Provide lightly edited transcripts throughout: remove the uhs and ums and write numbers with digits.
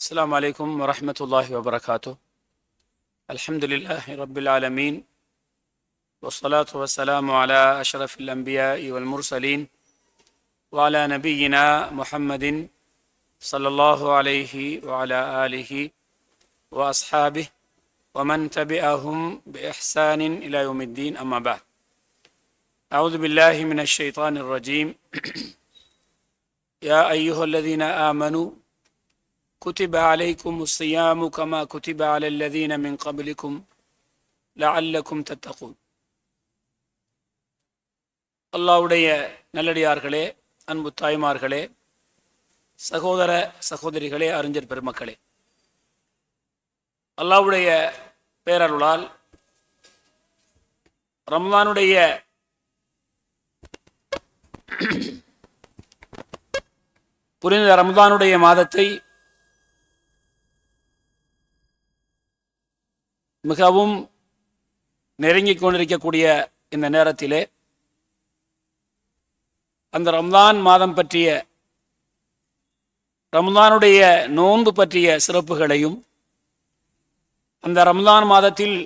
السلام عليكم ورحمة الله وبركاته. الحمد لله رب العالمين، والصلاة والسلام على أشرف الأنبياء والمرسلين وعلى نبينا محمد صلى الله عليه وعلى آله وأصحابه ومن تبعهم بإحسان إلى يوم الدين، أما بعد. أعوذ بالله من الشيطان الرجيم. يا أيها الذين آمنوا كتب عليكم الصيام كما كتب على الذين من قبلكم لعلكم تتقون. அல்லாஹ்வுடைய நல்லடியார்களே, அன்பு தாய்மார்களே, சகோதர சகோதரிகளே, அறிஞர் பெருமக்களே, அல்லாஹ்வுடைய பேரருளால் ரமலானுடைய புனித ரமலானுடைய மாதத்தை மிகவும் நெருங்கிக் கொண்டிருக்கக்கூடிய இந்த நேரத்திலே அந்த ரமலான் மாதம் பற்றிய, ரமலானுடைய நோன்பு பற்றிய சிறப்புகளையும், அந்த ரமலான் மாதத்தில்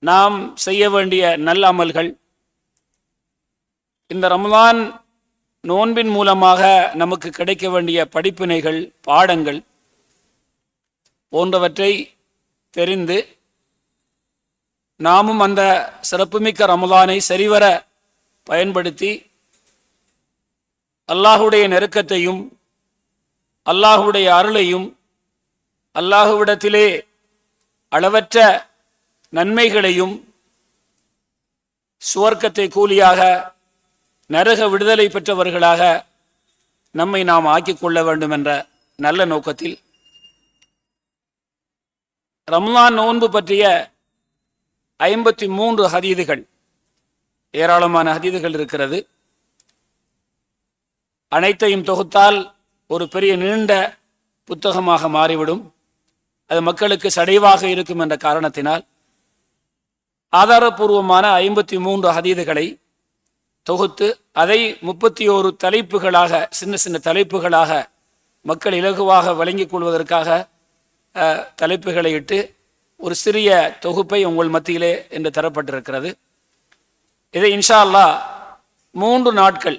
நாம் செய்ய வேண்டிய நல்ல அமல்கள், இந்த ரமலான் நோன்பின் மூலமாக நமக்கு கிடைக்க வேண்டிய படிப்பினைகள், பாடங்கள் போன்றவற்றை தெரிந்து நாமும் அந்த சிறப்புமிக்க ரமலானை சரிவர பயன்படுத்தி அல்லாஹுடைய நெருக்கத்தையும் அல்லாஹுடைய அருளையும் அல்லாஹுவிடத்திலே அளவற்ற நன்மைகளையும் சுவர்க்கத்தை கூலியாக நரக விடுதலை பெற்றவர்களாக நம்மை நாம் ஆக்கிக் கொள்ள வேண்டும் என்ற நல்ல நோக்கத்தில் ரமலான் நோன்பு பற்றிய 53 ஹதீதுகள், ஏராளமான ஹதீதுகள் இருக்கிறது. அனைத்தையும் தொகுத்தால் ஒரு பெரிய நீண்ட புத்தகமாக மாறிவிடும். அது மக்களுக்கு சடைவாக இருக்கும் என்ற காரணத்தினால் ஆதாரபூர்வமான 53 ஹதீதுகளை தொகுத்து அதை 31 தலைப்புகளாக, சின்ன சின்ன தலைப்புகளாக மக்கள் இலகுவாக வழங்கிக் கொள்வதற்காக தலைப்புகளை இட்டு ஒரு சிறிய தொகுப்பை உங்கள் மத்தியிலே என்று தரப்பட்டிருக்கிறது. இதை இன்ஷா அல்லாஹ் 3 நாட்கள்,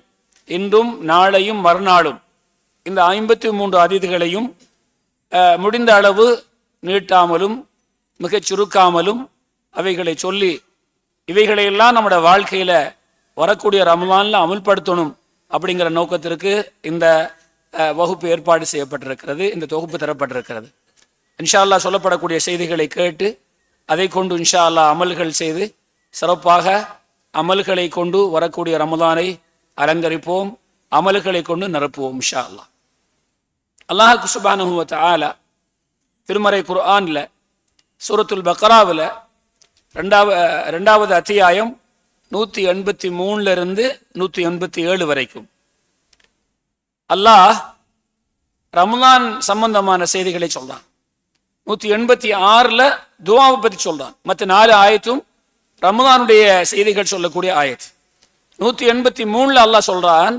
இன்றும் நாளையும் மறுநாளும், இந்த 53 ஹதீதுகளையும் முடிந்த அளவு நீட்டாமலும் மிகச் சுருக்காமலும் அவைகளை சொல்லி இவைகளையெல்லாம் நம்முடைய வாழ்க்கையில் வரக்கூடிய ரமலானில் அமுல்படுத்தணும் அப்படிங்கிற நோக்கத்திற்கு இந்த வகுப்பு ஏற்பாடு செய்யப்பட்டிருக்கிறது, இந்த தொகுப்பு தரப்பட்டிருக்கிறது. இன்ஷா அல்லாஹ் சொல்லப்படக்கூடிய செய்திகளை கேட்டு அதை கொண்டு இன்ஷா அல்லாஹ் அமல்கள் செய்து சிறப்பாக அமல்களை கொண்டு வரக்கூடிய ரமலானை அலங்கரிப்போம், அமல்களை கொண்டு நிரப்புவோம் இன்ஷா அல்லாஹ். அல்லாஹ் சுப்ஹானஹு வ தஆலா திருமறை குர்ஆனில் சூரத்துல் பக்ராவில் 2வது அத்தியாயம் 183 187 வரைக்கும் அல்லாஹ் ரமலான் சம்பந்தமான செய்திகளை சொல்றான். 186 துஆவை பற்றி சொல்றான். மற்ற 4 ஆயத்தும் ரமலானுடைய செய்திகள் சொல்லக்கூடிய ஆயத். 183 அல்லாஹ் சொல்றான்,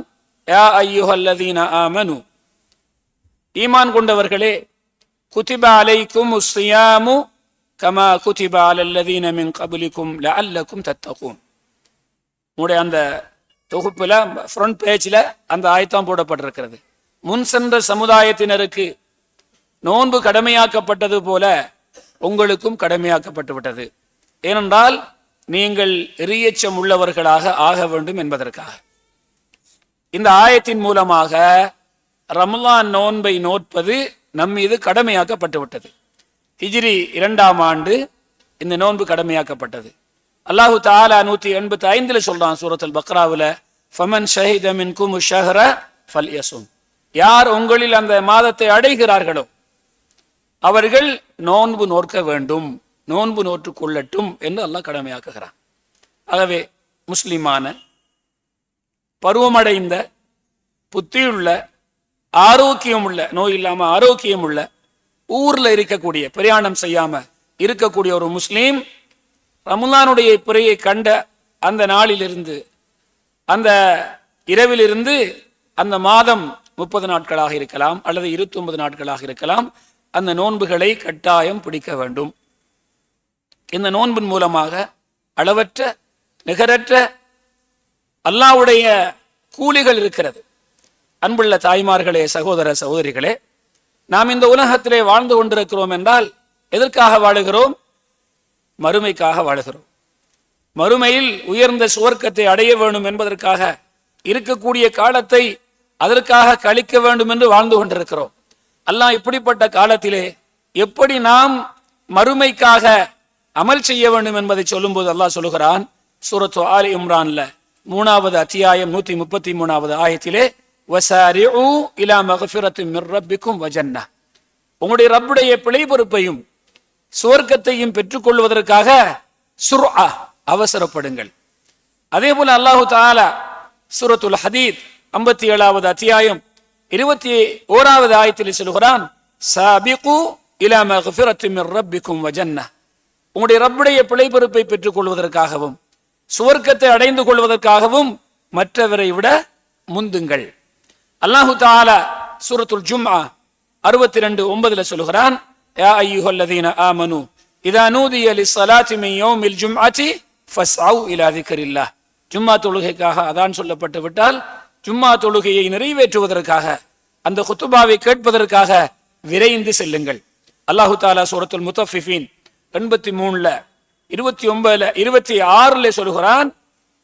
யா அய்யுஹல்லதீன ஆமனு, ஈமான் கொண்டவர்களே, குதிப அலைக்கும் ஸியாமு கமா குதிப அலல்லதீன மின் கப்லிக்கும் லஅல்லக்கும் தத்தகூன். உங்களுடைய அந்த தொகுப்பில் ஃப்ரண்ட் பேஜில் அந்த ஆயத்தம் போடப்பட்டிருக்கிறது. முன் சென்ற சமுதாயத்தினருக்கு நோன்பு கடமையாக்கப்பட்டது போல உங்களுக்கும் கடமையாக்கப்பட்டு விட்டது, ஏனென்றால் நீங்கள் இறையச்சம் உள்ளவர்களாக ஆக வேண்டும் என்பதற்காக. இந்த ஆயத்தின் மூலமாக ரமலான் நோன்பை நோற்பது நம் மீது கடமையாக்கப்பட்டு விட்டது. ஹிஜ்ரி 2ஆம் ஆண்டு இந்த நோன்பு கடமையாக்கப்பட்டது. அல்லாஹு தஆலா 185 சொல்றான் சூரத்துல் பக்ராவில், ஃபமன் ஷஹித மின்கும் ஷஹ்ர ஃபல்யஸும், யார் உங்களில் அந்த மாதத்தை அடைகிறார்களோ அவர்கள் நோன்பு நோற்க வேண்டும், நோன்பு நோற்று கொள்ளட்டும் என்று அல்லாஹ் கடமையாக்குகிறான். ஆகவே முஸ்லிமான, பருவமடைந்த, புத்தியுள்ள, ஆரோக்கியம் உள்ள, நோய் இல்லாம ஆரோக்கியம் உள்ள, ஊர்ல இருக்கக்கூடிய, பிரயாணம் செய்யாம இருக்கக்கூடிய ஒரு முஸ்லீம் ரமலானுடைய பிறையை கண்ட அந்த நாளிலிருந்து, அந்த இரவிலிருந்து அந்த மாதம் 30 நாட்களாக இருக்கலாம் அல்லது 29 நாட்களாக இருக்கலாம். அந்த நோன்புகளை கட்டாயம் பிடிக்க வேண்டும். இந்த நோன்பின் மூலமாக அளவற்ற நிகரற்ற அல்லாஹ்வுடைய கூலிகள் இருக்கிறது. அன்புள்ள தாய்மார்களே, சகோதர சகோதரிகளே, நாம் இந்த உலகத்திலே வாழ்ந்து கொண்டிருக்கிறோம் என்றால் எதற்காக வாழுகிறோம்? மறுமைக்காக வாழுகிறோம். மறுமையில் உயர்ந்த சுவர்க்கத்தை அடைய வேண்டும் என்பதற்காக இருக்கக்கூடிய காலத்தை அதற்காக கழிக்க வேண்டும் என்று வாழ்ந்து கொண்டிருக்கிறோம். அல்லாஹ் இப்படிப்பட்ட காலத்திலே எப்படி நாம் மறுமைக்காக அமல் செய்ய வேண்டும் என்பதை சொல்லும்போது அல்லாஹ் சொல்லுகிறான், சூரத்து ஆல் இம்ரான்ல 3வது அத்தியாயம் 133வது ஆயத்திலே, வஸாரிஉ இலா மக்ஃபிரத்தின் மிர் ரப்பிக்கும் வஜன்னah, உங்களுடைய ரப்புடைய பிழை பொறுப்பையும் சுவர்க்கத்தையும் பெற்றுக்கொள்வதற்காக சுர்ஆ அவசரப்படுங்கள். அதே போல அல்லாஹு தஆலா சூரத்துல் ஹதீத் 57வது அத்தியாயம் 21வது ஆயத்தில் சொல்கிறான், சாபிகு இலா மக்ஃபிரத்தின் மிர் ரப்பிக்கும் வஜன்னah, உங்களுடைய ரப்புடைய பிழை பொறுப்பை பெற்றுக் கொள்வதற்காகவும் சுவர்க்கத்தை அடைந்து கொள்வதற்காகவும் மற்றவரை விட முந்துங்கள். அல்லாஹு தஆலா சூரத்துல் ஜும்ஆ 62:9 சொல்கிறான், யா அய்யுஹல்லதீன ஆமனு இதா நூதிய லிஸ்ஸலாத்தி மின் யௌமில் ஜும்அத்தி ஃபஸ்அவு இலா திக்ரில்லாஹ், ஜும்மா தொழுகைக்காக அதான் சொல்லப்பட்டு விட்டால் ஜும்மா தொழுகையை நிறைவேற்றுவதற்காக அந்த குத்துபாவை கேட்பதற்காக விரைந்து செல்லுங்கள். அல்லாஹு தஆலா சூரத்துல் முத்தஃபிஃபீன் 83ல 29ல 26ல சொல்கிறான்,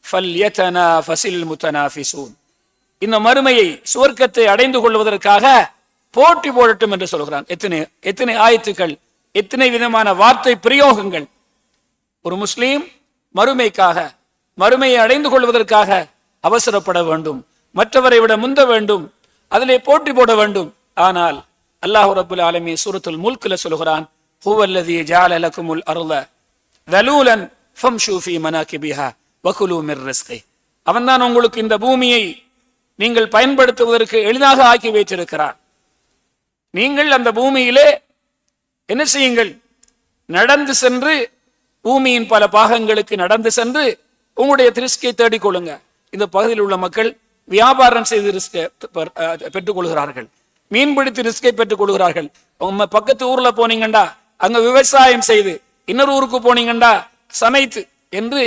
ஃபல்யதனாஃபஸில் முத்தனாஃபிஸூன், இந்த மறுமையை சுவர்க்கத்தை அடைந்து கொள்வதற்காக போட்டி போடட்டும் என்று சொல்கிறான். எத்தனை ஆயத்துக்கள், எத்தனை விதமான வார்த்தை பிரயோகங்கள். ஒரு முஸ்லீம் மறுமைக்காக, மறுமையை அடைந்து கொள்வதற்காக அவசரப்பட வேண்டும், மற்றவரை விட முந்த வேண்டும், அதிலே போட்டி போட வேண்டும். ஆனால் அல்லாஹ் ரப்புல் ஆலமீன் சூரத்துல் முல்க்ல சொல்கிறான், ஹுவல்லதீ ஜஅல லகுமுல் அர்த தலூலன் ஃபம்ஷூ ஃபீ மனாகிபிஹா வகுலூ மிர் ரிஸ்கி, அவன்தான் உங்களுக்கு இந்த பூமியை நீங்கள் பயன்படுத்துவதற்கு எளிதாக ஆக்கி வைத்திருக்கிறான். நீங்கள் அந்த பூமியிலே என்ன செய்யுங்கள்? நடந்து சென்று, பூமியின் பல பாகங்களுக்கு நடந்து சென்று உங்களுடைய ரிஸ்கை தேடிக்கொள்ளுங்க. இந்த பகுதியில் உள்ள மக்கள் வியாபாரம் செய்து ரிஸ்கை பெற்றுக் கொள்கிறார்கள், மீன்பிடித்து ரிஸ்கை பெற்றுக் கொள்கிறார்கள். உங்க பக்கத்து ஊர்ல போனீங்கண்டா அங்க விவசாயம் செய்து, இன்னொரு ஊருக்கு போனீங்கண்டா சமைத்து என்று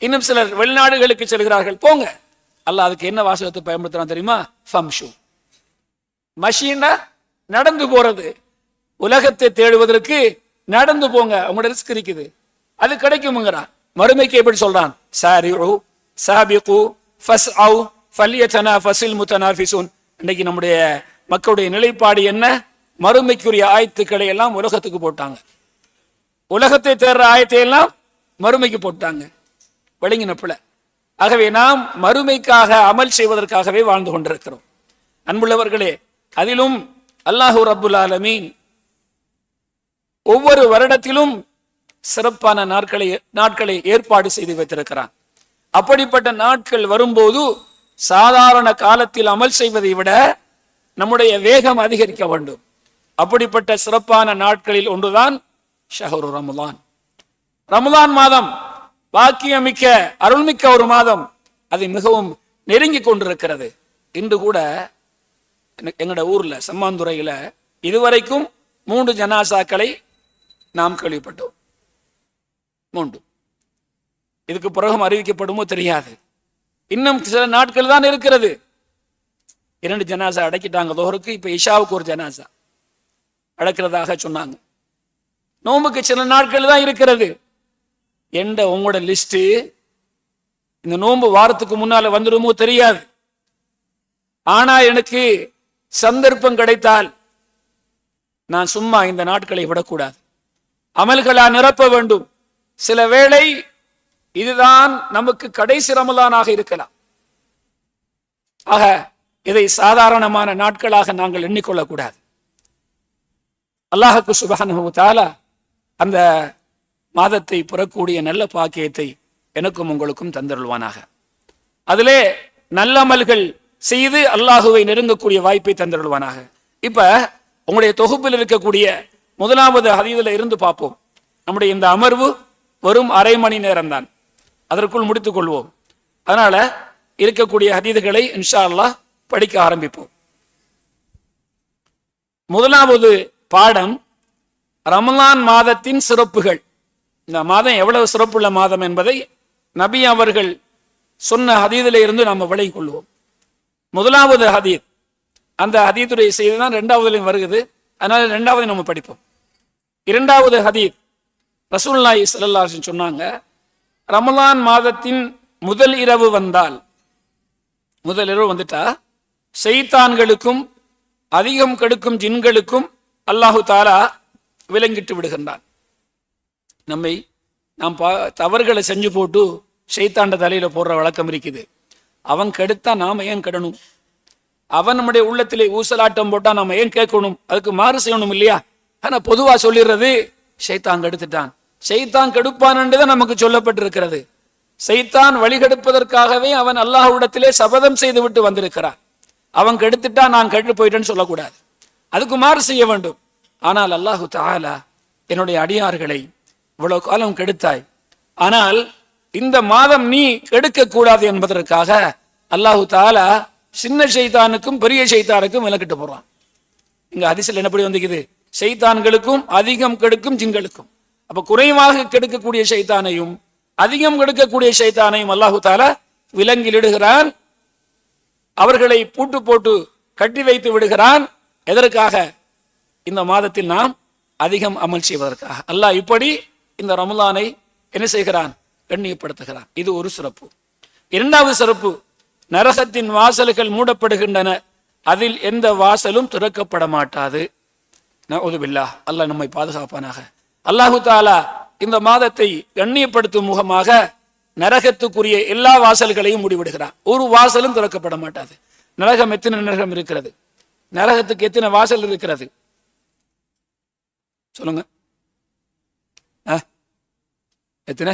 இன்னும் சிலர் வெளிநாடுகளுக்கு செல்கிறார்கள். போங்க. அல்லாஹ் அதுக்கு என்ன வாசகத்தை பயன்படுத்துறான் தெரியுமா? ஃபம்ஷு. மஷீனா நடந்து போறது. உலகத்தை தேடுவதற்கு நடந்து போங்க, உங்களோட ரிஸ்க் இருக்குது, அது கிடைக்கும்ங்கிறான். மறுமைக்கு எப்படி சொல்றான்? சாரிஉ சாபிகு ஃபஸ்அவு ஃபல்யதனாஃபஸில் முத்தனாஃபிஸூன். இன்னைக்கு நம்முடைய மக்களுடைய நிலைப்பாடு என்ன? மறுமைக்குரிய ஆயத்துக்களை எல்லாம் உலகத்துக்கு போட்டாங்க, உலகத்தை தேடுற ஆயத்தை எல்லாம் மறுமைக்கு போட்டாங்க. விளங்கின பிள்ளை. ஆகவே நாம் மறுமைக்காக அமல் செய்வதற்காகவே வாழ்ந்து கொண்டிருக்கிறோம். அன்புள்ளவர்களே, அதிலும் அல்லாஹு ரப்புல் ஆலமீன் ஒவ்வொரு வருடத்திலும் சிறப்பான நாட்களை ஏற்பாடு செய்து வைத்திருக்கிறான். அப்படிப்பட்ட நாட்கள் வரும்போது சாதாரண காலத்தில் அமல் செய்வதை விட நம்முடைய வேகம் அதிகரிக்க வேண்டும். அப்படிப்பட்ட சிறப்பான நாட்களில் ஒன்றுதான் ஷஹ்ரு ரமலான். ரமலான் மாதம் பாக்கியமிக்க அருள்மிக்க ஒரு மாதம், அது மிகவும் நெருங்கி கொண்டிருக்கிறது. இன்று கூட எங்களோட ஊர்ல சம்மாந்துறையில இதுவரைக்கும் 3 ஜனாசாக்களை நாம் கேள்விப்பட்டோம். 3. இதுக்கு பிறகும் அறிவிக்கப்படுமோ தெரியாது. இன்னும் சில நாட்கள் தான் இருக்கிறது. 2 ஜனாசா அடக்கிட்டாங்க தோஹருக்கு. இப்ப இஷாவுக்கு ஒரு ஜனாசா அடக்கிறதாக சொன்னாங்க. நோம்புக்கு சில நாட்கள் தான் இருக்கிறது. எந்த உங்களோட லிஸ்ட் இந்த நோன்பு வாரத்துக்கு முன்னால வந்துடுமோ தெரியாது. ஆனா எனக்கு சந்தர்ப்பம் கிடைத்தால் நான் சும்மா இந்த நாட்களை விடக்கூடாது, அமல்களா நிரப்ப வேண்டும். சில வேளை இதுதான் நமக்கு கடைசி ரமலானாக இருக்கலாம். ஆக இதை சாதாரணமான நாட்களாக நாங்கள் எண்ணிக்கொள்ளக்கூடாது. அல்லாஹ்வுக்கு சுப்ஹானஹு வ தஆலா அந்த மாதத்தை பெறக்கூடிய நல்ல பாக்கியத்தை எனக்கும் உங்களுக்கும் தந்தருள்வானாக. அதிலே நல்ல அமல்கள் செய்து அல்லாஹுவை நெருங்கக்கூடிய வாய்ப்பை தந்தருள்வானாக. இப்ப உங்களுடைய தொகுப்பில் இருக்கக்கூடிய 1வது ஹதீஸில் இருந்து பார்ப்போம். நம்முடைய இந்த அமர்வு வெறும் அரை மணி நேரம் தான், அதற்குள் முடித்துக் கொள்வோம். அதனால இருக்கக்கூடிய ஹதீதுகளை இன்ஷா அல்லாஹ் படிக்க ஆரம்பிப்போம். முதலாவது பாடம் ரமலான் மாதத்தின் சிறப்புகள். இந்த மாதம் எவ்வளவு சிறப்புள்ள மாதம் என்பதை நபி அவர்கள் சொன்ன ஹதீதிலே இருந்து நாம் விளங்கிக் கொள்வோம். முதலாவது ஹதீத், அந்த ஹதீதுடைய செய்தி தான் இரண்டாவதுலையும் வருகிறது, அதனால இரண்டாவது நம்ம படிப்போம். இரண்டாவது ஹதீத், ரசூலுல்லாஹி ஸல்லல்லாஹு அலைஹி வஸல்லம் சொன்னாங்க, ரமலான் மாதத்தின் முதல் இரவு வந்தால், முதல் இரவு வந்துட்டா ஷைத்தான்களுக்கும் அதிகம் கெடுக்கும் ஜின்களுக்கும் அல்லாஹு தாலா விலங்கிட்டு விடுகின்றான். நாம் தவறுகளை செஞ்சு போட்டு ஷைத்தாண்ட தலையில போடுற வழக்கம் இருக்குது. அவன் கெடுத்தா நாம ஏன் கெடணும்? அவன் நம்முடைய உள்ளத்திலே ஊசலாட்டம் போட்டா நாம ஏன் கேட்கணும்? அதுக்கு மாறு செய்யணும் இல்லையா? ஆனா பொதுவா சொல்லிடுறது ஷைத்தான் கெடுத்துட்டான், ஷைத்தான் கெடுப்பான் என்றுதான் நமக்கு சொல்லப்பட்டிருக்கிறது. ஷைத்தான் வழிகெடுப்பதற்காகவே அவன் அல்லாஹ்விடத்திலே சபதம் செய்து விட்டு வந்திருக்கிறான். அவன் கெடுத்துட்டா நான் கெட்டு போயிட்டேன்னு சொல்லக்கூடாது, அதுக்கு மாறு செய்ய வேண்டும். ஆனால் அல்லாஹு தஆலா என்னுடைய அடியார்களை இவ்வளவு காலம் கெடுத்தாய், ஆனால் இந்த மாதம் நீ கெடுக்க கூடாது என்பதற்காக அல்லாஹு தஆலா சின்ன ஷைத்தானுக்கும் பெரிய ஷைத்தானுக்கும் விலக்கிட்டு போறான். இங்க ஹதீஸ்ல என்னப்படி வந்துக்குது? ஷைத்தான்களுக்கும் அதிகம் கெடுக்கும் ஜின்களுக்கும். அப்ப குறைவாக கெடுக்கக்கூடிய ஷைத்தானையும் அதிகம் கெடுக்கக்கூடிய ஷைத்தானையும் அல்லாஹு தஆலா விலங்கிலிடுகிறான். அவர்களை பூட்டு போட்டு கட்டி வைத்து விடுகிறான். எதற்காக? இந்த மாதத்தில் நாம் அதிகம் அமல் செய்வதற்காக. அல்லாஹ் இப்படி இந்த ரமலானை என்ன செய்கிறான்? கண்ணியப்படுத்துகிறான். இது ஒரு சிறப்பு. இரண்டாவது சிறப்பு, நரகத்தின் வாசல்கள் மூடப்படுகின்றன, அதில் எந்த வாசலும் திறக்கப்பட மாட்டாது. நஊதுபில்லாஹ், அல்லாஹ் நம்மை பாதுகாப்பானாக. அல்லாஹு தஆலா இந்த மாதத்தை கண்ணியப்படுத்தும் முகமாக நரகத்துக்குரிய எல்லா வாசல்களையும் மூடிவிடுகிறான். ஒரு வாசலும் திறக்கப்பட மாட்டாது. நரகம் எத்தனை நரகம் இருக்கிறது? நரகத்துக்கு எத்தனை வாசல் இருக்கிறது சொல்லுங்க? எத்தனை?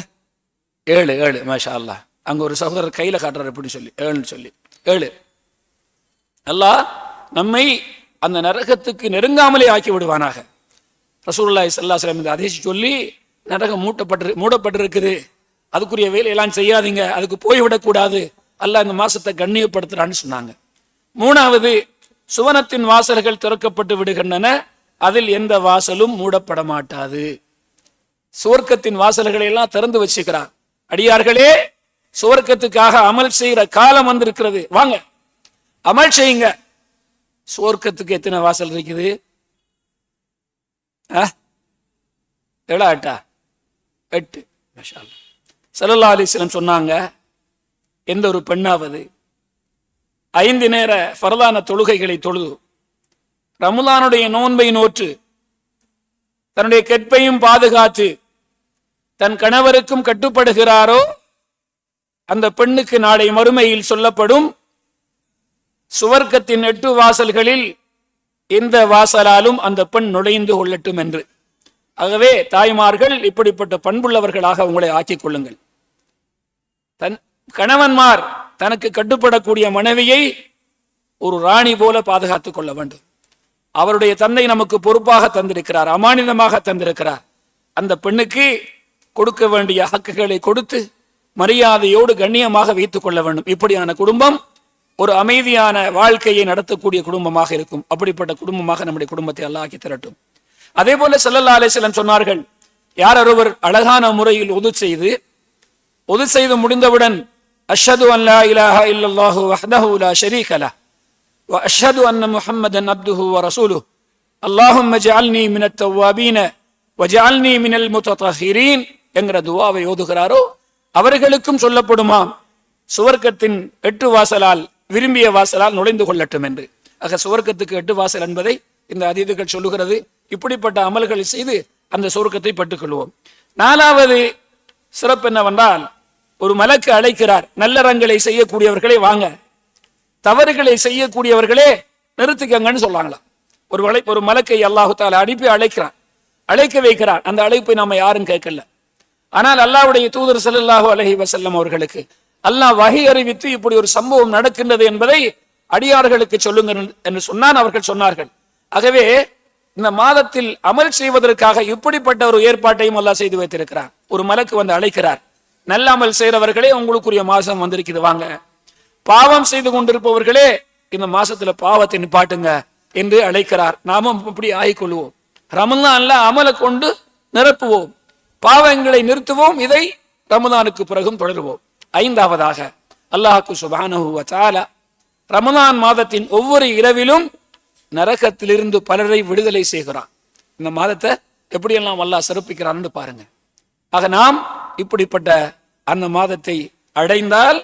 7. மாஷா அல்லாஹ். அங்க ஒரு சகோதரர் கையில காட்டுறாரு எப்படி சொல்லி 7 சொல்லி 7. அல்லாஹ் நம்மை அந்த நரகத்துக்கு நெருங்காமலே ஆக்கி விடுவானாக. ரசூலுல்லாஹி ஸல்லல்லாஹு அலைஹி வஸல்லம் இந்த ஹதீஸ் சொல்லி நரகம் மூடப்பட்டிருக்குது, அதுக்குரிய வேலையெல்லாம் செய்யாதீங்க, அதுக்கு போய்விடக்கூடாது, அல்லாஹ் இந்த மாசத்தை கண்ணியப்படுத்துறான்னு சொன்னாங்க. மூணாவது, சுவனத்தின் வாசல்கள் திறக்கப்பட்டு விடுகின்றன, அதில் எந்த வாசலும் மூடப்பட மாட்டாது. சுவர்க்கத்தின் வாசல்களை எல்லாம் திறந்து வச்சுக்கிறான். அடியார்களே, சுவர்க்கத்துக்காக அமல் செய்யற காலம் வந்திருக்கிறது, வாங்க அமல் செய்யுங்க. சுவர்க்கத்துக்கு எத்தனை வாசல் இருக்குது? 7 8. மாஷா அல்லாஹ். ஸல்லல்லாஹு அலைஹி வஸல்லம் சொன்னாங்க, எந்த ஒரு பெண்ணாவது 5 நேர ஃபர்தான தொழுகைகளை தொழுது ரமலானுடைய நோன்பை நோற்று தன்னுடைய கற்பையும் பாதுகாத்து தன் கணவருக்கும் கட்டுப்படுகிறாரோ, அந்த பெண்ணுக்கு நாளை மறுமையில் சொல்லப்படும் சுவர்க்கத்தின் 8 வாசல்களில் எந்த வாசலாலும் அந்த பெண் நுழைந்து கொள்ளட்டும் என்று. ஆகவே தாய்மார்கள் இப்படிப்பட்ட பண்புள்ளவர்களாக உங்களை ஆக்கிக் கொள்ளுங்கள். தன் கணவன்மார் தனக்கு கட்டுப்படக்கூடிய மனைவியை ஒரு ராணி போல பாதுகாத்துக் கொள்ள வேண்டும். அவருடைய தந்தை நமக்கு பொறுப்பாக தந்திருக்கிறார், அமானிதமாக தந்திருக்கிறார். அந்த பெண்ணுக்கு கொடுக்க வேண்டிய ஹக்குகளை கொடுத்து மரியாதையோடு கண்ணியமாக வைத்துக் கொள்ள வேண்டும். இப்படியான குடும்பம் ஒரு அமைதியான வாழ்க்கையை நடத்தக்கூடிய குடும்பமாக இருக்கும். அப்படிப்பட்ட குடும்பமாக நம்முடைய குடும்பத்தை அல்லாஹ் ஆக்கி தரட்டும். அதே போல ஸல்லல்லாஹு அலைஹி வஸல்லம் சொன்னார்கள், யார் ஒருவர் அழகான முறையில் உது செய்து முடிந்தவுடன் அஷ்ஹது அன் லா இலாஹா இல்லல்லாஹு வஹ்தஹு லா ஷரீக லஹ் வ அஷ்ஹது அன்ன முஹம்மதன் அப்துஹு வ ரசூலுஹு அல்லாஹும்ம ஜஅல்னி மினத் தவ்வாபீன வ ஜஅல்னி மினல் முத்ததஹிரீன் என்கிற துஆவை ஓதுகிறாரோ அவர்களுக்கும் சொல்லப்படுமாம், சுவர்க்கத்தின் 8 வாசலால் விரும்பிய வாசலால் நுழைந்து கொள்ளட்டும் என்று. ஆக சுவர்க்கத்துக்கு 8 வாசல் என்பதை இந்த ஹதீதுகள் சொல்லுகிறது. இப்படிப்பட்ட அமல்களை செய்து அந்த சுவர்க்கத்தை பெற்றுக்கொள்வோம். 4வது சிறப்பு என்னவென்றால், ஒரு மலக்கு அழைக்கிறார், நல்லறங்களை செய்யக்கூடியவர்களே வாங்க, தவறுகளை செய்யக்கூடியவர்களே நிறுத்திக்கங்கன்னு சொல்றாங்களாம். ஒரு மலக்கை அல்லாஹு தஆலா அனுப்பி அழைக்க வைக்கிறார். அந்த அழைப்பை நாம யாரும் கேட்கல. ஆனால் அல்லாஹ்வுடைய தூதர் ஸல்லல்லாஹு அலைஹி வஸல்லம் அவர்களுக்கு அல்லாஹ் வஹி அறிவித்து இப்படி ஒரு சம்பவம் நடக்கின்றது என்பதை அடியார்களுக்கு சொல்லுங்கள் என்று சொன்னான். அவர்கள் சொன்னார்கள். ஆகவே இந்த மாதத்தில் அமல் செய்வதற்காக இப்படிப்பட்ட ஒரு ஏற்பாட்டையும் அல்லாஹ் செய்து வைத்திருக்கிறார். ஒரு மலக்கு வந்து அழைக்கிறார், நல்ல அமல் செய்கிறவர்களே உங்களுக்குரிய மாசம் வந்திருக்குது வாங்க, பாவம் செய்து கொண்டிருப்பவர்களே இந்த மாசத்துல பாவத்தை நிப்பாட்டுங்க என்று அழைக்கிறார். நாமும் இப்படி ஆகிக்கொள்வோம். ரமலான்ல அமலை கொண்டு நிரப்புவோம், பாவங்களை நிறுத்துவோம். இதை ரமலானுக்கு பிறகும் தொடருவோம். ஐந்தாவதாக அல்லாஹ்வுக்கு சுப்ஹானஹு வ தஆலா ரமலான் மாதத்தின் ஒவ்வொரு இரவிலும் நரகத்திலிருந்து பலரை விடுதலை செய்கிறான். இந்த மாதத்தை எப்படியெல்லாம் அல்லாஹ் சிறப்பிக்கிறான்னு பாருங்க. ஆக நாம் இப்படிப்பட்ட அந்த மாதத்தை அடைந்தால்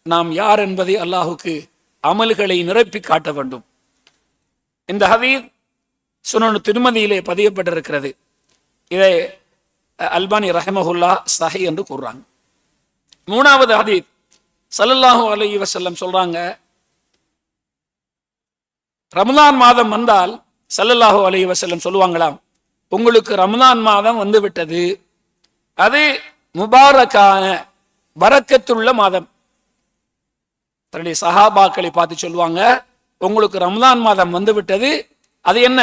நாம் யார் என்பதை அல்லாஹுக்கு அமல்களை நிரப்பி காட்ட வேண்டும். இந்த ஹதீஸ் சுனன் திருமதியிலே பதியப்பட்டிருக்கிறது. இதை அல்பானி ரஹ்மஹுல்லா சஹீஹ் என்று கூறுறாங்க. மூணாவது ஹதீஸ் ஸல்லல்லாஹு அலைஹி வஸல்லம் சொல்றாங்க, ரமலான் மாதம் வந்தால் ஸல்லல்லாஹு அலைஹி வஸல்லம் சொல்லுவாங்களாம், உங்களுக்கு ரமலான் மாதம் வந்து விட்டது, அது முபாரக்கான பரக்கத்துள்ள மாதம். தன்னுடைய சஹாபாக்களை பார்த்து சொல்லுவாங்க, உங்களுக்கு ரமலான் மாதம் வந்து விட்டது, அது என்ன?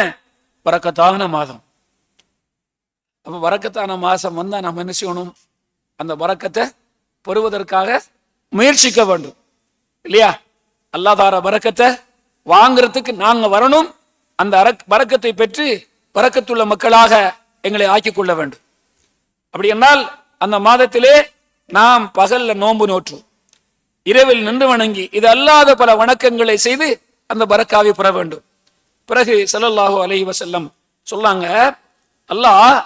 பரக்கத்தான மாதம். அப்ப பரக்கத்தான மாதம் வந்தா நம்ம என்ன செய்யணும்? அந்த பரக்கத்தை பெறுவதற்காக முயற்சிக்க வேண்டும் இல்லையா? அல்லாஹ் தார பரக்கத்தை வாங்குறதுக்கு நாங்க வரணும். அந்த பரக்கத்தை பெற்று பரக்கத்துள்ள மக்களாக எங்களை ஆக்கிக் கொள்ள வேண்டும். அப்படி என்றால் அந்த மாதத்திலே நாம் பகல்ல நோன்பு நோற்று இரவில் நின்று வணங்கி இது அல்லாத பல வணக்கங்களை செய்து அந்த பரக்காவை பெற வேண்டும். பிறகு ஸல்லல்லாஹு அலைஹி வஸல்லம் சொன்னாங்க, அல்லாஹ்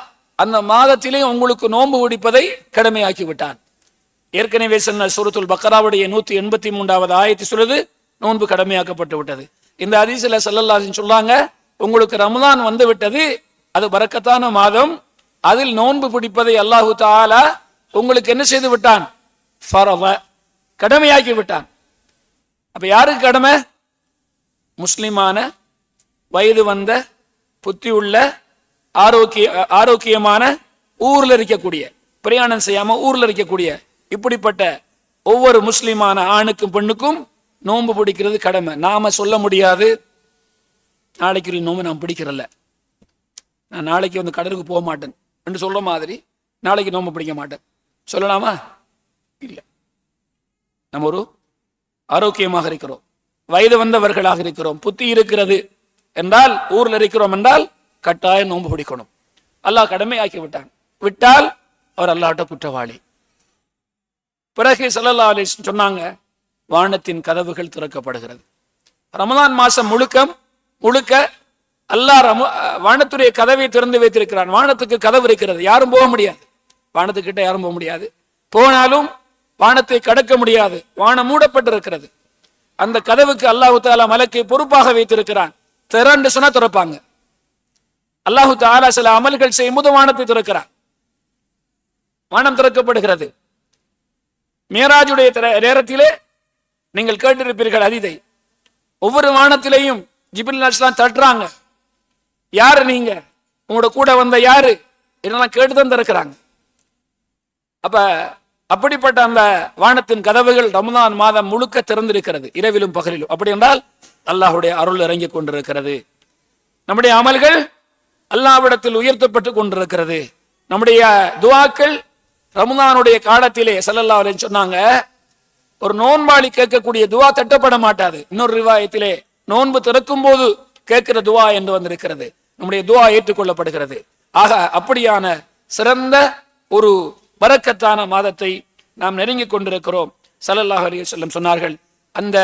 அந்த மாதத்திலே உங்களுக்கு நோன்பு பிடிப்பதை கடமையாக்கி விட்டான். ஏற்கனவே சொன்ன சூரத்துல் பக்கராவுடைய 183வது ஆயத்து சொல்லுது, நோன்பு கடமையாக்கப்பட்டு விட்டது. இந்த ஹதீஸ்ல ஸல்லல்லாஹு அலைஹி சொன்னாங்க, உங்களுக்கு ரமலான் வந்து விட்டது, அது பரக்கத்தான மாதம், அதில் நோன்பு பிடிப்பதை அல்லாஹு தஆலா உங்களுக்கு என்ன செய்து விட்டான்? ஃபரத, கடமையாக்கி விட்டான். அப்ப யாருக்கு கடமை? முஸ்லிமான, வயது வந்த, புத்தி உள்ள, ஆரோக்கியமான, ஊர்ல இருக்கக்கூடிய, பிரயாணம் செய்யாம ஊர்ல இருக்கக்கூடிய இப்படிப்பட்ட ஒவ்வொரு முஸ்லிமான ஆணுக்கும் பெண்ணுக்கும் நோன்பு பிடிக்கிறது கடமை. நாம சொல்ல முடியாது, நாளைக்கு நோம்பு நான் பிடிக்கிறல்ல, நான் நாளைக்கு வந்து கடலுக்கு போக மாட்டேன் என்று சொல்ற மாதிரி நாளைக்கு நோம்பு பிடிக்க மாட்டேன் சொல்லலாமா? இல்லை. நம்ம ஒரு ஆரோக்கியமாக இருக்கிறோம், வயது வந்தவர்களாக இருக்கிறோம், புத்தி இருக்கிறது என்றால், ஊர்ல இருக்கிறோம் என்றால் கட்டாயம் நோன்பு பிடிக்கணும். அல்லாஹ் கடமையாக்கி விட்டான். விட்டால் அவர் அல்லாஹ்ட்ட குற்றவாளி. பிறகு ஸல்லல்லாஹு அலைஹி வஸல்லம் சொன்னாங்க, வானத்தின் கதவுகள் திறக்கப்படுகிறது. ரமலான் மாசம் முழுக்க அல்லாஹ் வானத்துடைய கதவை திறந்து வைத்திருக்கிறான். வானத்துக்கு கதவு இருக்கிறது, யாரும் போக முடியாது. வானத்துக்கிட்ட யாரும் போக முடியாது, போனாலும் வானத்தை கடக்க முடியாது, வானம் மூடப்பட்டிருக்கிறது. அந்த கதவுக்கு அல்லாஹு தஆலா மலக்கை பொறுப்பாக வைத்திருக்கிறான். திறந்து சொன்னா திறப்பாங்க. அல்லாஹு தஆலா சில அமல்கள் செய்யும் போது வானத்தை திறக்கிறான், வானம் திறக்கப்படுகிறது. மேராஜுடைய நேரத்திலே நீங்கள் கேட்டிருப்பீர்கள் அதிதை, ஒவ்வொரு வானத்திலேயும் ஜிப்ரீல் அலைஹிஸ்ஸலாம் தட்டுறாங்க, யாரு நீங்க, உங்களோட கூட வந்த யாரு இதெல்லாம் கேட்டுதான் திறக்கிறாங்க. அப்ப அப்படிப்பட்ட அந்த வானத்தின் கதவுகள் ரமலான் மாதம் முழுக்க திறந்திருக்கிறது, இரவிலும் பகலிலும். அப்படி என்றால் அல்லாஹ்வுடைய அருள் இறங்கி கொண்டிருக்கிறது. நம்முடைய அமல்கள் அல்லாஹ்விடத்தில் உயர்த்தப்பட்டு கொண்டிருக்கிறது. நம்முடைய துஆக்கள் ரமலானுடைய காலத்திலே ஸல்லல்லாஹு அலைஹி வஸல்லம் சொன்னாங்க, ஒரு நோன்பாளி கேட்கக்கூடிய துஆ தட்டப்பட மாட்டாது. இன்னொரு ரிவாயத்திலே நோன்பு திறக்கும் போது கேட்கிற துஆ என்று வந்திருக்கிறது. நம்முடைய துஆ ஏற்றுக்கொள்ளப்படுகிறது. ஆக அப்படியான சிறந்த ஒரு பரக்கத்தான மாதத்தை நாம் நெருங்கிக் கொண்டிருக்கிறோம். ஸல்லல்லாஹு அலைஹி வஸல்லம் சொன்னார்கள், அந்த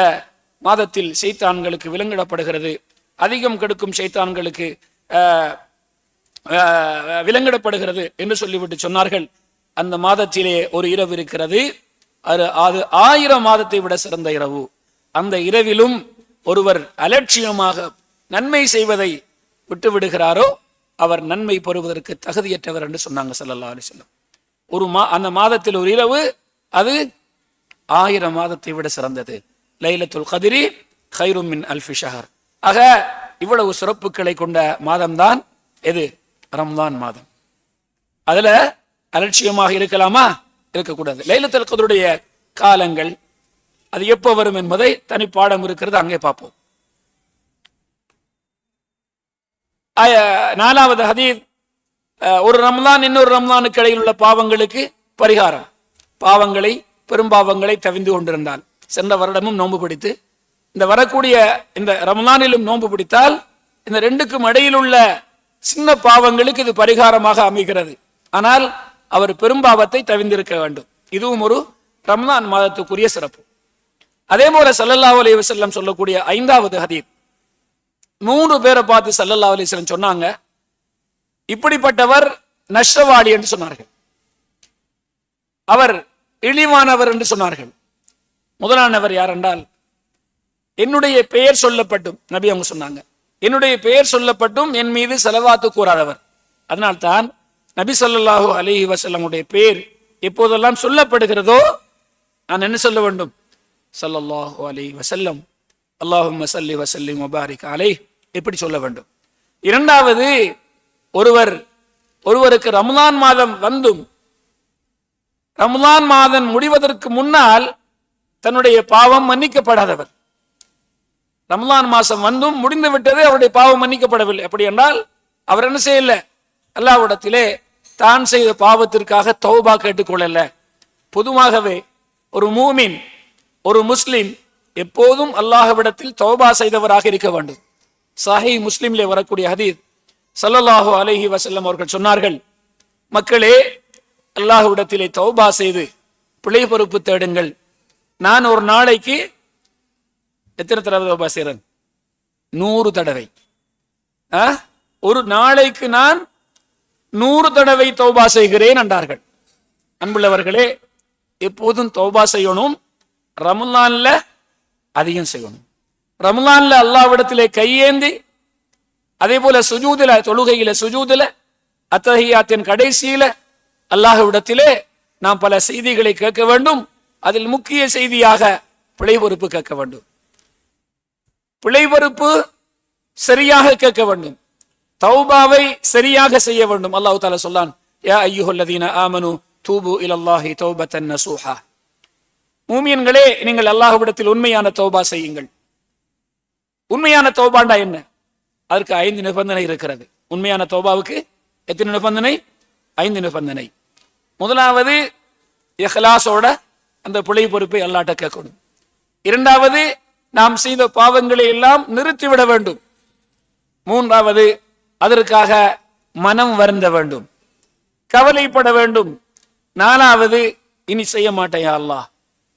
மாதத்தில் ஷைத்தான்களுக்கு விலங்கிடப்படுகிறது, அதிகம் கெடுக்கும் ஷைத்தான்களுக்கு விலங்கிடப்படுகிறது என்று சொல்லிவிட்டு சொன்னார்கள், அந்த மாதத்திலே ஒரு இரவு இருக்கிறது, அது 1000 மாதத்தை விட சிறந்த இரவு. அந்த இரவிலும் ஒருவர் அலட்சியமாக நன்மை செய்வதை விட்டு விடுகிறாரோ அவர் நன்மை பெறுவதற்கு தகுதியற்றவர் என்று சொன்னாங்க ஸல்லல்லாஹு அலைஹி வஸல்லம். அந்த மாதத்தில் ஒரு இரவு, அது 1000 மாதத்தை விட சிறந்தது. லைலத்துல் கத்ரி கைரும் மின் அல்ஃபி ஷஹர். ஆக இவ்வளவு சிறப்புகளை கொண்ட மாதம்தான் எது? ரமலான் மாதம். அதுல அலட்சியமாக இருக்கலாமா? இருக்கக்கூடாது. லைலத்துல் கத்ருடைய காலங்கள் அது எப்போ வரும் என்பதை தனிப்பாடம் இருக்கிறது, அங்கே பார்ப்போம். 4வது ஹதீஸ், ஒரு ரமலான் இன்னொரு ரமலானுக்கு இடையில் உள்ள பாவங்களுக்கு பரிகாரம். பாவங்களை, பெரும்பாவங்களை தவிந்து கொண்டிருந்தால், சென்ற வருடமும் நோன்பு பிடித்து இந்த வரக்கூடிய இந்த ரமலானிலும் நோன்பு பிடித்தால் இந்த ரெண்டுக்கும் இடையில் உள்ள சின்ன பாவங்களுக்கு இது பரிகாரமாக அமைகிறது. ஆனால் அவர் பெரும்பாவத்தை தவிர்ந்திருக்க வேண்டும். இதுவும் ஒரு ரமலான் மாதத்துக்குரிய சிறப்பு. அதே போல ஸல்லல்லாஹு அலைஹி வஸல்லம் சொல்லக்கூடிய 5வது ஹதீஸ், 3 பேரை பார்த்து ஸல்லல்லாஹு அலைஹி வஸல்லம் சொன்னாங்க, இப்படிப்பட்டவர் நஷ்டவாளி என்று சொன்னார்கள், அவர் இழிவானவர் என்று சொன்னார்கள். முதலானவர் யார் என்றால், என்னுடைய பெயர் சொல்லப்பட்டும், நபி அவங்க சொன்னாங்க, என்னுடைய பெயர் சொல்லப்பட்டும் என் மீது ஸலவாத்து கூறாதவர். அதனால்தான் நபி ஸல்லல்லாஹு அலைஹி வஸல்லமுடைய பெயர் எப்போதெல்லாம் சொல்லப்படுகிறதோ நான் என்ன சொல்ல வேண்டும்? ஸல்லல்லாஹு அலைஹி வஸல்லம், அல்லாஹும்ம ஸல்லி வஸல்லிம் வபாரிக் அலைஹி, எப்படி சொல்ல வேண்டும். இரண்டாவது, ஒருவருக்கு ரமலான் மாதம் வந்தும் ரமலான் மாதம் முடிவதற்கு முன்னால் தன்னுடைய பாவம் மன்னிக்கப்படாதவர். ரமலான் மாசம் வந்தும் முடிந்து விட்டது, அவருடைய பாவம் மன்னிக்கப்படவில்லை. அப்படி என்றால் அவர் என்ன செய்யல? அல்லாஹ்விடத்திலே தான் செய்த பாவத்திற்காக தௌபா கேட்டுக்கொள்ளல. பொதுவாகவே ஒரு மூமின், ஒரு முஸ்லிம் எப்போதும் அல்லாஹ்விடத்தில் தௌபா செய்தவராக இருக்க வேண்டும். சஹீஹ் முஸ்லிமிலே வரக்கூடிய ஹதீஸ், ஸல்லல்லாஹு அலைஹி வஸல்லம் அவர்கள் சொன்னார்கள், மக்களே, அல்லாஹ்விடத்திலே தௌபா செய்து பிழை பொறுப்பு தேடுங்கள். நான் ஒரு நாளைக்கு எத்தனை தடவை தௌபா செய்றேன்? 100 தடவை. ஒரு நாளைக்கு நான் 100 தடவை தௌபா செய்கிறேன் என்றார்கள். அன்புள்ளவர்களே, எப்போதும் தௌபா செய்யணும். ரமலான்ல அதிகம் செய்யணும். ரமலான்ல அல்லாஹ்விடத்திலே கையேந்தி, அதே போல சுஜூதில, தொழுகையில சுஜூதில, அத்தஹியாத்தின் கடைசியில அல்லாஹ்விடத்திலே நாம் பல செய்திகளை கேட்க வேண்டும். அதில் முக்கிய செய்தியாக பிழை பொறுப்பு கேட்க வேண்டும். பிழை பொறுப்பு சரியாக கேட்க வேண்டும். தௌபாவை சரியாக செய்ய வேண்டும். அல்லாஹ் தஆலா சொல்லான், யா அய்யுஹல்லதீன ஆமனு தூபு இலல்லாஹி தௌபத்தன் நசூஹா, மூமியன்களே, நீங்கள் அல்லாஹ்விடத்தில் உண்மையான தௌபா செய்யுங்கள். உண்மையான தௌபாண்டா என்ன? அதற்கு 5 நிபந்தனை இருக்கிறது. உண்மையான தௌபாவுக்கு எத்தனை நிபந்தனை? 5 நிபந்தனை. முதலாவது, இஹ்லாஸோட அந்த பிழை பொறுப்பை அல்லாஹ்ட்ட கேட்கணும். இரண்டாவது, நாம் செய்த பாவங்களை எல்லாம் நிறுத்திவிட வேண்டும். மூன்றாவது, அதற்காக மனம் வருந்த வேண்டும், கவலைப்பட வேண்டும். நாலாவது, இனி செய்ய மாட்டேன் அல்லாஹ்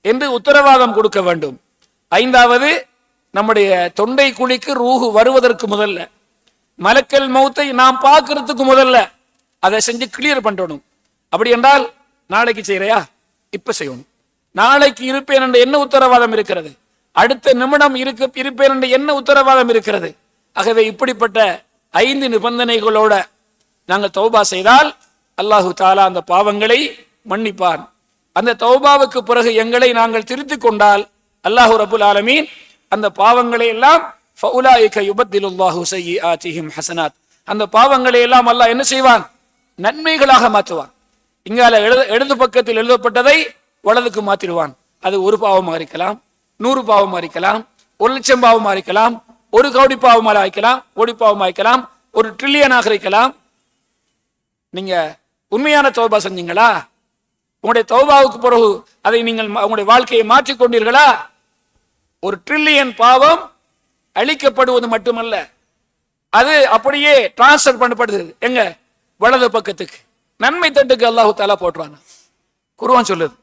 என்று உத்தரவாதம் கொடுக்க வேண்டும். ஐந்தாவது, நம்முடைய தொண்டை குழிக்கு ரூஹு வருவதற்கு முதல்ல, மலக்கல் மௌத்தை நாம் பார்க்கறதுக்கு முதல்ல அதை செஞ்சு கிளியர் பண்ணணும். அப்படி என்றால் நாளைக்கு செய்யறையா, இப்ப செய்யணும். நாளைக்கு இருப்பேன் என்ற என்ன உத்தரவாதம் இருக்கிறது? அடுத்த நிமிடம் இருப்பேன் என்ற என்ன உத்தரவாதம் இருக்கிறது? ஆகவே இப்படிப்பட்ட 5 நிபந்தனைகளோட நாங்கள் தௌபா செய்தால் அல்லாஹு தஆலா அந்த பாவங்களை மன்னிப்பான். அந்த தௌபாவுக்கு பிறகு எங்களை நாங்கள் திருத்திக் கொண்டால் அல்லாஹு ரப்புல் ஆலமீன் அந்த பாவங்களை எல்லாம் ஃபஉலாயிக யுபத்திலுல்லாஹு ஸய்யிஆத்திஹிம் ஹஸனாத், அந்த பாவங்களை எல்லாம் அல்லாஹ் என்ன செய்வான்? நன்மைகளாக மாற்றுவான். இங்கால இடது பக்கத்தில் எழுதப்பட்டதை வலதுக்கு மாற்றிடுவான். அது 1 பாவமாக இருக்கலாம், 100 பாவமாக இருக்கலாம், 1,00,000 பாவமாக இருக்கலாம், 1 கோடி பாவமாக இருக்கலாம், 1 கோடி பாவமாக இருக்கலாம், 1 ட்ரில்லியனாக இருக்கலாம். நீங்க உண்மையான தௌபா செஞ்சீங்களா? உங்களுடைய தௌபாவுக்கு பிறகு அதை நீங்கள் உங்களுடைய வாழ்க்கையை மாற்றிக்கொண்டீர்களா? 1 ட்ரில்லியன் பாவம் அழிக்கப்படுவது மட்டுமல்ல, அது அப்படியே டிரான்ஸ்ஃபர் பண்ணப்படுது. எங்க? வலது பக்கத்துக்கு, நன்மை தட்டுக்கு அல்லாஹு தஆலா போட்டுறான். குர்ஆன் சொல்லுது.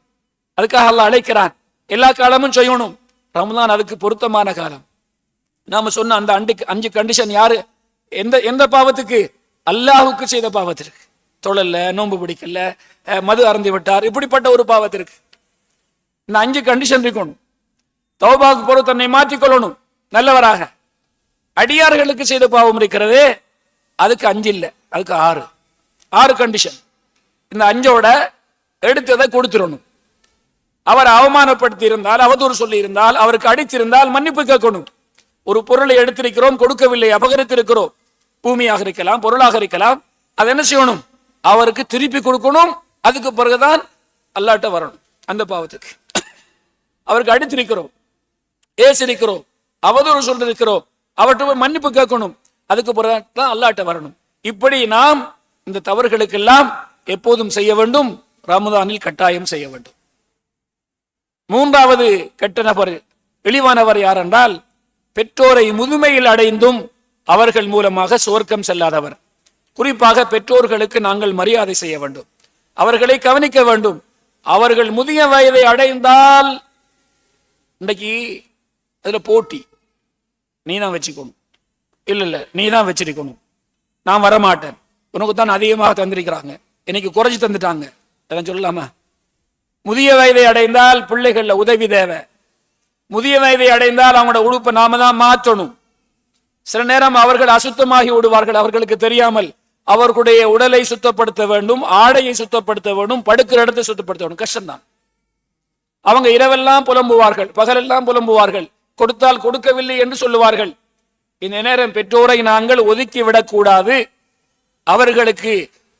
அதுக்காக அல்லாஹ் அழைக்கிறான், எல்லா காலமும் செய்யணும். ரமலான் அதுக்கு பொருத்தமான காலம். நாம சொன்ன அந்த 5 கண்டிஷன் யாரு? எந்த பாவத்துக்கு? அல்லாஹுக்கு செய்த பாவத்திற்கு. தொழல்ல, நோன்பு பிடிக்கல, மது அருந்தி விட்டார், இப்படிப்பட்ட ஒரு பாவத்திற்கு இந்த 5 கண்டிஷன் இருக்கணும். தௌபாவுக்கு பிறகு தன்னை மாற்றிக்கொள்ளணும் நல்லவராக. அடியார்களுக்கு செய்த பாவம் இருக்கிறது, அதுக்கு 5 இல்லை, அதுக்கு 6 கண்டிஷன். இந்த 5ஓட எடுத்ததை கொடுத்துடணும். அவர் அவமானப்படுத்தி இருந்தால், அவதூறு சொல்லி இருந்தால், அவருக்கு அடித்திருந்தால் மன்னிப்பு கேட்கணும். ஒரு பொருளை எடுத்திருக்கிறோம், கொடுக்கவில்லை, அபகரித்திருக்கிறோம், பூமியாக இருக்கலாம், பொருளாக இருக்கலாம், அதை என்ன செய்யணும்? அவருக்கு திருப்பி கொடுக்கணும். அதுக்கு பிறகுதான் அல்லாஹ்ட்ட வரணும். அந்த பாவத்துக்கு அவருக்கு அடித்திருக்கிறோம், ஏசிருக்கிறோம், அவதூறு சொல்லிருக்கிறோம், அவர்கிட்ட மன்னிப்பு கேட்கணும். அதுக்கு பிறகுதான் அல்லாஹ்ட்ட வரணும். இப்படி நாம் இந்த தவறுகளுக்கெல்லாம் எப்போதும் செய்ய வேண்டும். ரமதானில் கட்டாயம் செய்ய வேண்டும். 3வது கெட்ட நபர், இழிவானவர் யார் என்றால், பெற்றோரை முதுமையில் அடைந்தும் அவர்கள் மூலமாக சுவர்க்கம் செல்லாதவர். குறிப்பாக பெற்றோர்களுக்கு நாங்கள் மரியாதை செய்ய வேண்டும், அவர்களை கவனிக்க வேண்டும். அவர்கள் முதிய வயதை அடைந்தால் இன்றைக்கு அதுல போட்டி, நீ தான் வச்சுக்கணும், இல்ல நீ தான் வச்சிருக்கணும், நான் வரமாட்டேன், உனக்கு தான் அதிகமாக தந்திருக்கிறாங்க, இன்னைக்கு குறைச்சி தந்துட்டாங்க, அதெல்லாம் சொல்லலாமா? முதிய வயதை அடைந்தால் பிள்ளைகள்ல உதவி தேவை. முதிய வயதை அடைந்தால் அவங்களோட உடுப்பை நாம தான் மாற்றணும். சில நேரம் அவர்கள் அசுத்தமாகி விடுவார்கள், அவர்களுக்கு தெரியாமல். அவர்களுடைய உடலை சுத்தப்படுத்த வேண்டும், ஆடையை சுத்தப்படுத்த வேண்டும், படுக்கிற இடத்தை சுத்தப்படுத்த வேண்டும். கஷ்டம்தான். அவங்க இரவெல்லாம் புலம்புவார்கள், பகலெல்லாம் புலம்புவார்கள், கொடுத்தால் கொடுக்கவில்லை என்று சொல்லுவார்கள். இந்த நேரம் பெற்றோரை நாங்கள் ஒதுக்கி விடக்கூடாது. அவர்களுக்கு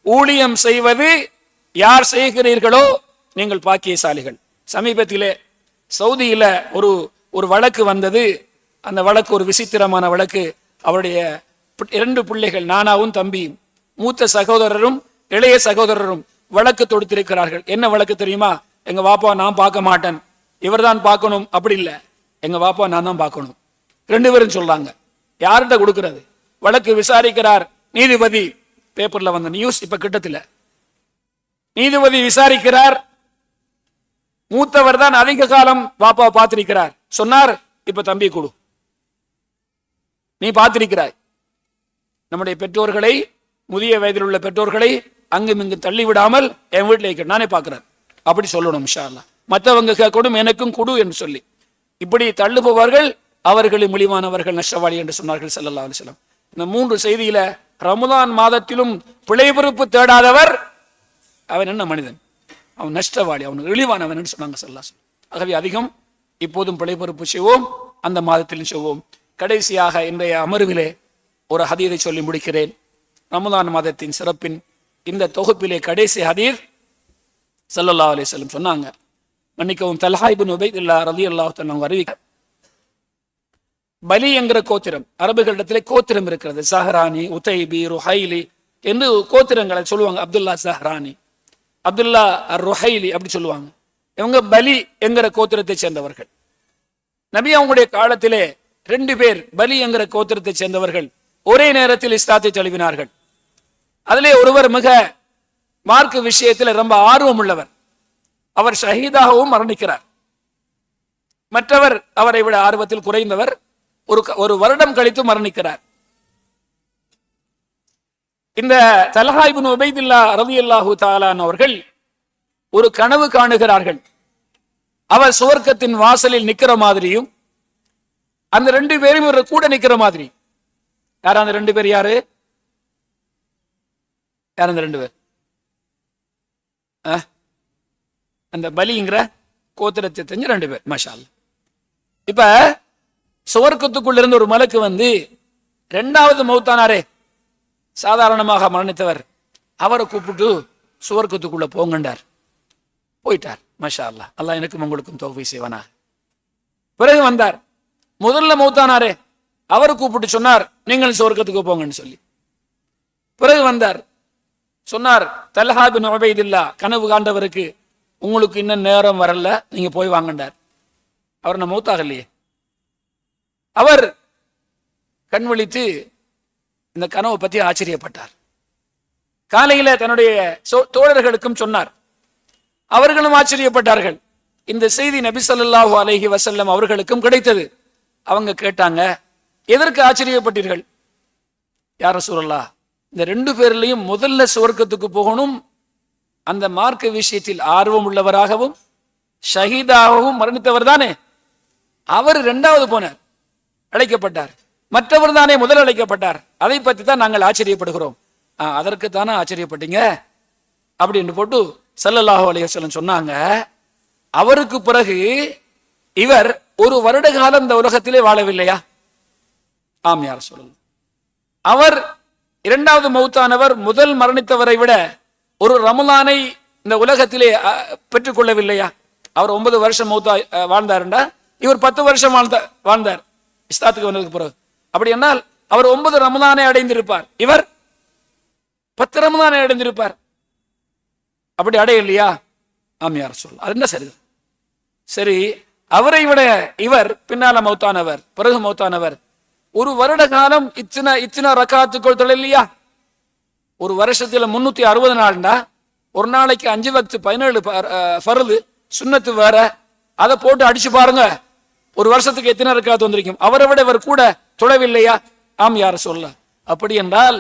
ஊழியம் செய்வது யார் செய்கிறீர்களோ நீங்கள் பாக்கியசாலிகள். சமீபத்திலே சவுதியில ஒரு வழக்கு வந்தது. அந்த வழக்கு ஒரு விசித்திரமான வழக்கு. அவருடைய 2 பிள்ளைகள், நானாவும் தம்பியும், மூத்த சகோதரரும் இளைய சகோதரரும் வழக்கு தொடுத்திருக்கிறார்கள். என்ன வழக்கு தெரியுமா? எங்க வாப்பா நான் பார்க்க மாட்டேன், இவர் தான் பார்க்கணும். அப்படி இல்லை, எங்க வாப்பா நான் தான் பார்க்கணும். 2 பேரும் சொல்றாங்க. யார்கிட்ட கொடுக்கிறது? வழக்கு விசாரிக்கிறார் நீதிபதி. பேப்பர்ல வந்த நியூஸ் இப்ப கிட்டத்தில். நீதிபதி விசாரிக்கிறார். மூத்தவர் தான் அதிக காலம் வாப்பாவை பார்த்திருக்கிறார். சொன்னார், இப்ப தம்பி கொடு, நீ பார்த்திருக்கிறாய். நம்முடைய பெற்றோர்களை, முதிய வயதில் உள்ள பெற்றோர்களை அங்கும் இங்கு தள்ளி விடாமல் என் வீட்டில் இருக்க நானே பார்க்கிறேன், அப்படி சொல்லணும். இன்ஷா அல்லாஹ் மற்றவங்க கேட்கணும், எனக்கும் கொடு என்று சொல்லி. இப்படி தள்ளுபவர்கள் அவர்களும் இழிவானவர்கள், நஷ்டவாளி என்று சொன்னார்கள் ஸல்லல்லாஹு அலைஹி வஸல்லம். இந்த 3 செய்தியில ரமலான் மாதத்திலும் பிழை பொறுப்பு தேடாதவர் அவன் என்ன மனிதன்? அவன் நஷ்டவாளி, அவன் இழிவானவன் என்று சொன்னாங்க ஸல்லல்லாஹு அலைஹி வஸல்லம். ஆகவே அதிகம் இப்போதும் பிழை பொறுப்பு செய்வோம், அந்த மாதத்திலும் செய்வோம். கடைசியாக இன்றைய அமர்விலே ஒரு ஹதீரை சொல்லி முடிக்கிறேன். ரமலான் மாதத்தின் சிறப்பின் இந்த தொகுப்பிலே கடைசி ஹதீர் ஸல்லல்லாஹு அலைஹி வஸல்லம் சொன்னாங்க. மன்னிக்கவும், தல்ஹா இப்னு உபைதுல்லாஹ் ரலியல்லாஹு தஆலா அறிவிக்க, பலி என்கிற கோத்திரம், அரபுகளிடத்திலே கோத்திரம் இருக்கிறது. சஹரானி, உதைபி, ருஹைலி என்று கோத்திரங்களை சொல்லுவாங்க. அப்துல்லா சஹரானி, அப்துல்லா ருஹைலி அப்படி சொல்லுவாங்க. இவங்க பலி என்கிற கோத்திரத்தை சேர்ந்தவர்கள். நபி அவங்களுடைய காலத்திலே 2 பேர் பலி என்கிற கோத்திரத்தை சேர்ந்தவர்கள் ஒரே நேரத்தில் இஸ்லாத்தை தழுவினார்கள். அதிலே ஒருவர் மிக மார்க்க விஷயத்தில் ரொம்ப ஆர்வம் உள்ளவர். அவர் ஷஹீதாகவும் மரணிக்கிறார். மற்றவர் அவரை விட ஆர்வத்தில் குறைந்தவர், ஒரு வருடம் கழித்து மரணிக்கிறார். இந்த தல்ஹா இப்னு உபைதுல்லாஹ் ரலியல்லாஹு தஆலா அவர்கள் ஒரு கனவு காணுகிறார்கள். அவர் சுவர்க்கத்தின் வாசலில் நிக்கிற மாதிரியும், அந்த 2 பேரும் ஒரு கூட நிக்கிற மாதிரி. யார் அந்த 2 பேர்? யாரு யார் அந்த 2 பேர்? அந்த பலிங்கிற கோத்திரத்தை தெரிஞ்ச 2 பேர். மாஷா அல்லாஹ். இப்ப சுவர்க்கத்துக்குள்ள இருந்து ஒரு மலக்கு வந்து 2வது மௌத்தானாரே, சாதாரணமாக மரணித்தவர், அவரை கூப்பிட்டு சுவர்க்கத்துக்குள்ள போங்கண்டார். போயிட்டார். மாஷா அல்லாஹ். அல்லாஹ் எனக்கும் உங்களுக்கும் தௌஃபீக் செய்வானாக. பிறகு வந்தார், முதல்ல மௌத்தானாரே, அவரை கூப்பிட்டு சொன்னார், நீங்கள் சுவர்க்கத்துக்கு போங்கன்னு சொல்லி. பிறகு வந்தார், சொன்னார், தல்ஹா பின் உபைதுல்லாஹ் கனவு காண்டவருக்கு, உங்களுக்கு இன்னும் நேரம் வரல, நீங்க போய் வாங்கண்டார். அவர் நம்ம மௌத்தாக இல்லையே. அவர் கண் விழித்து இந்த கனவை பற்றி ஆச்சரியப்பட்டார். காலையில தன்னுடைய தோழர்களுக்கும் சொன்னார். அவர்களும் ஆச்சரியப்பட்டார்கள். இந்த செய்தி நபி ஸல்லல்லாஹு அலைஹி வஸல்லம் அவர்களுக்கும் கிடைத்தது. அவங்க கேட்டாங்க, எதற்கு ஆச்சரியப்பட்டீர்கள்? யா ரசூலல்லாஹ், இந்த 2 பேர்லையும் முதல்ல சுவர்க்கத்துக்கு போகணும், அந்த மார்க்க விஷயத்தில் ஆர்வம் உள்ளவராகவும் ஷஹீதாகவும் மரணித்தவர் தானே, அவர் 2வது போனார், அழைக்கப்பட்டார். மற்றவர் தானே முதல் அழைக்கப்பட்டார், அதை பற்றி தான் நாங்கள் ஆச்சரியப்படுகிறோம். அதற்கு தானே ஆச்சரியப்பட்டீங்க அப்படின்னு போட்டு ஸல்லல்லாஹு அலைஹி வஸல்லம் சொன்னாங்க. அவருக்கு பிறகு இவர் ஒரு வருட காலம் இந்த உலகத்திலே வாழவில்லையா? ஆம் யா ரசூலல்லாஹ். அவர் 2வது மௌத்தானவர் முதல் மரணித்தவரை விட ஒரு ரமலானை இந்த உலகத்திலே பெற்றுக்கொள்ளவில்லையா? அவர் 9 வருஷம் மௌத்தா வாழ்ந்தாருண்டா, இவர் 10 வருஷம் வாழ்ந்தார் இஸ்லாத்துக்கு வந்ததுக்கு பிறகு. அப்படி என்னால் அவர் 9 ரமலானை அடைந்திருப்பார், இவர் 10 ரமலானை அடைந்திருப்பார். அப்படி அடையலையா? ஆம் யா ரசூலல்லாஹ். அது என்ன சரி? சரி, அவரை விட இவர் பின்னால மௌத்தானவர், பிறகு மௌத்தானவர். ஒரு வருட காலம் இத்தனை ரக்காத்துக்கள் தொழலையா? ஒரு வருஷத்துல 360 நாள்டா, ஒரு நாளைக்கு 5 வக்து 17 ஃபர்து, சுன்னத்து வேற, அதை போட்டு அடிச்சு பாருங்க, ஒரு வருஷத்துக்கு எத்தனை ரக்காத்து வந்திருக்கும்? அவரை விட இவர் கூட தொழவில்லையா? ஆம் யார சொல்ல. அப்படி என்றால்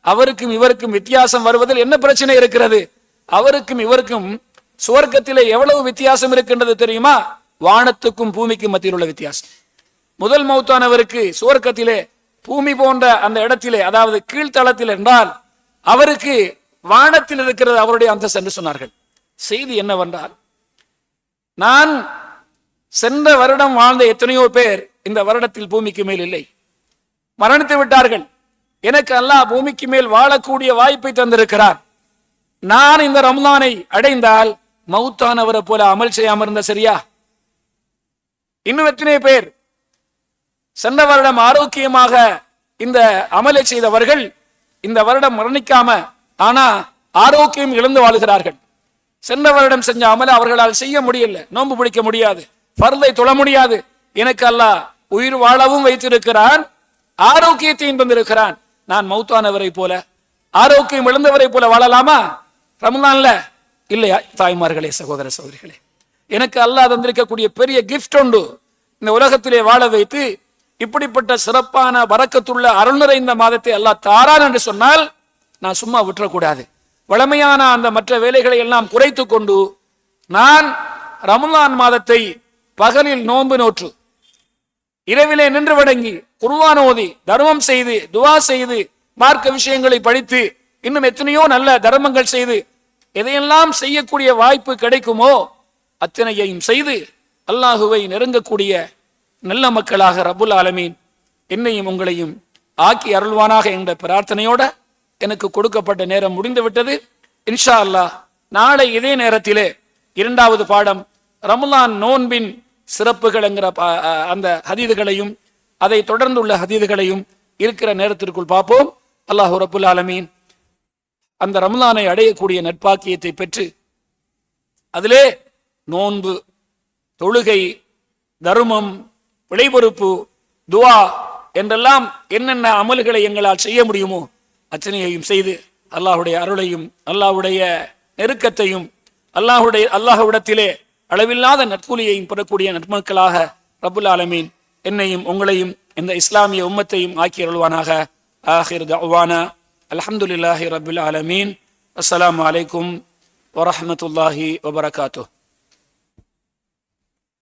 அவருக்கும் இவருக்கும் வித்தியாசம் வருவதில் என்ன பிரச்சனை இருக்கிறது? அவருக்கும் இவருக்கும் சுவர்க்கத்திலே எவ்வளவு வித்தியாசம் இருக்கின்றது தெரியுமா? வானத்துக்கும் பூமிக்கும் மத்தியில் உள்ள வித்தியாசம். முதல் மௌத்தானவருக்கு சுவர்க்கத்திலே பூமி போன்ற அந்த இடத்திலே, அதாவது கீழ்த்தளத்தில் என்றால், அவருக்கு வானத்தில் இருக்கிறது அவருடைய அந்தஸ்து என்று சொன்னார்கள். செய்தி என்னவென்றால், நான் சென்ற வருடம் வாழ்ந்த எத்தனையோ பேர் இந்த வருடத்தில் பூமிக்கு மேல் இல்லை, மரணித்து விட்டார்கள். எனக்கு அல்லாஹ் பூமிக்கு மேல் வாழக்கூடிய வாய்ப்பை தந்திருக்கிறார். நான் இந்த ரம்லானை அடைந்தால் மௌத்தானவரை போல அமல் செய்யாம இருந்த சரியா? இன்னும் எத்தனை பேர் சென்ற வருடம் ஆரோக்கியமாக இந்த அமலை செய்தவர்கள் இந்த வருடம் மரணிக்காம ஆனா ஆரோக்கியம் இழந்து வாழுகிறார்கள். சென்ற வருடம் செஞ்ச அமலை அவர்களால் செய்ய முடியல, நோன்பு பிடிக்க முடியாது, ஃபர்தை தொழ முடியாது. எனக்கு அல்லாஹ் உயிர் வாழவும் வைத்திருக்கிறான், ஆரோக்கியத்தையும் தந்திருக்கிறான். நான் மௌத்தானவரை போல, ஆரோக்கியம் இழந்தவரை போல வாழலாமா ரமலான்ல? இல்லையா? தாய்மார்களே, சகோதர சகோதரிகளே, எனக்கு அல்லாஹ் தந்திருக்கக்கூடிய பெரிய கிஃப்ட் உண்டு. இந்த உலகத்திலே வாழ வைத்து இப்படிப்பட்ட சிறப்பான பரக்கத்துள்ள அருள் நிறைந்த மாதத்தை அல்லாஹ் தாரான் என்று சொன்னால் நான் சும்மா விட்டுறக்கூடாது. வளமையான அந்த மற்ற வேலைகளை எல்லாம் குறைத்து கொண்டு நான் ரமலான் மாதத்தை பகலில் நோன்பு நோற்று, இரவிலே நின்று வணங்கி, குர்ஆன் ஓதி, தர்மம் செய்து, துவா செய்து, மார்க்க விஷயங்களை படித்து, இன்னும் எத்தனையோ நல்ல தர்மங்கள் செய்து, எதையெல்லாம் செய்யக்கூடிய வாய்ப்பு கிடைக்குமோ அத்தனையையும் செய்து அல்லாஹுவை நெருங்கக்கூடிய நல்ல மக்களாக ரப்புல் ஆலமீன் என்னையும் உங்களையும் ஆக்கி அருள்வானாக என்ற பிரார்த்தனையோட எனக்கு கொடுக்கப்பட்ட நேரம் முடிந்து விட்டது. இன்ஷா அல்லாஹ் நாளை இதே நேரத்திலே 2வது பாடம் ரமலான் நோன்பின் சிறப்புகள் என்கிற அந்த ஹதீதுகளையும் அதை தொடர்ந்துள்ள ஹதீதுகளையும் இருக்கிற நேரத்திற்குள் பார்ப்போம். அல்லாஹ் ரப்புல் ஆலமீன் அந்த ரமலானை அடையக்கூடிய நட்பாக்கியத்தை பெற்று அதிலே நோன்பு, தொழுகை, தர்மம், விளைபொறுப்பு, துவா என்றெல்லாம் என்னென்ன அமல்களை எங்களால் செய்ய முடியுமோ அத்தனையையும் செய்து அல்லாஹுடைய அருளையும் அல்லாஹுடைய நெருக்கத்தையும் அல்லாஹுவிடத்திலே அளவில்லாத நற்கூலியையும் பெறக்கூடிய நற்மக்களாக ரப்புல் ஆலமீன் என்னையும் உங்களையும் இந்த இஸ்லாமிய உம்மத்தையும் ஆக்கி அருள்வானாக. ஆகிர் தஅவானா அல்ஹம்துலில்லாஹி ரப்பில் ஆலமீன். அஸ்ஸலாமு அலைக்கும் வரஹ்மத்துல்லாஹி வபரகாத்துஹ்.